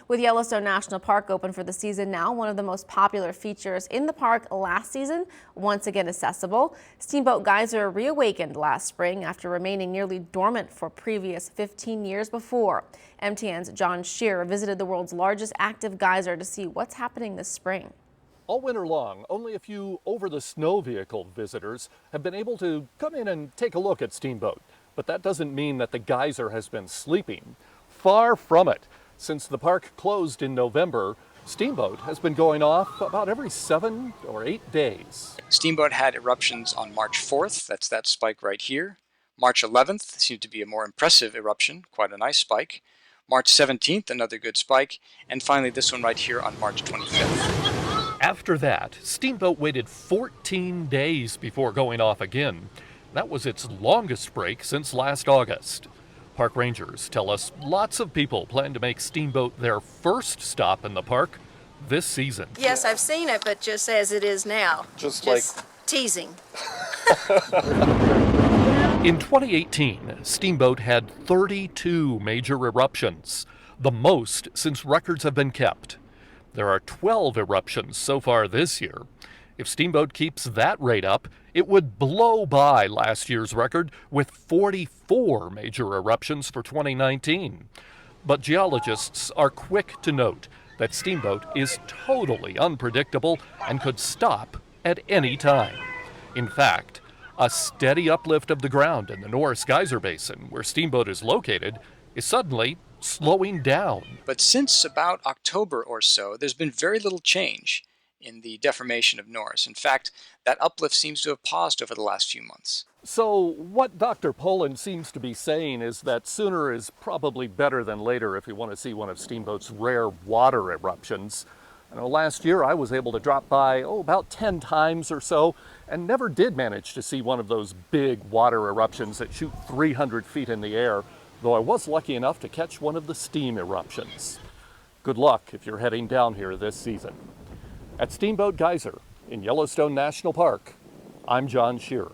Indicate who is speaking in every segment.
Speaker 1: With Yellowstone National Park open for the season now, one of the most popular features in the park last season, once again accessible. Steamboat Geyser reawakened last spring after remaining nearly dormant for previous 15 years before. MTN's John Shearer visited the world's largest active geyser to see what's happening this spring.
Speaker 2: All winter long, only a few over-the-snow vehicle visitors have been able to come in and take a look at Steamboat. But that doesn't mean that the geyser has been sleeping. Far from it. Since the park closed in November, Steamboat has been going off about every 7 or 8 days.
Speaker 3: Steamboat had eruptions on March 4th, that's that spike right here. March 11th seemed to be a more impressive eruption, quite a nice spike. March 17th, another good spike. And finally this one right here on March 25th.
Speaker 2: After that, Steamboat waited 14 days before going off again. That was its longest break since last August. Park rangers tell us lots of people plan to make Steamboat their first stop in the park this season.
Speaker 4: Yes, I've seen it, but just as it is now.
Speaker 2: Just like
Speaker 4: teasing.
Speaker 2: In 2018, Steamboat had 32 major eruptions, the most since records have been kept. There are 12 eruptions so far this year. If Steamboat keeps that rate up, it would blow by last year's record with 44 major eruptions for 2019. But geologists are quick to note that Steamboat is totally unpredictable and could stop at any time. In fact, a steady uplift of the ground in the Norris Geyser Basin, where Steamboat is located, is suddenly slowing down.
Speaker 3: But since about October or so, there's been very little change in the deformation of Norris. In fact, that uplift seems to have paused over the last few months.
Speaker 2: So what Dr. Poland seems to be saying is that sooner is probably better than later if you want to see one of Steamboat's rare water eruptions. I know last year I was able to drop by about 10 times or so and never did manage to see one of those big water eruptions that shoot 300 feet in the air, though I was lucky enough to catch one of the steam eruptions. Good luck if you're heading down here this season. At Steamboat Geyser in Yellowstone National Park, I'm John Shearer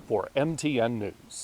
Speaker 2: for MTN News.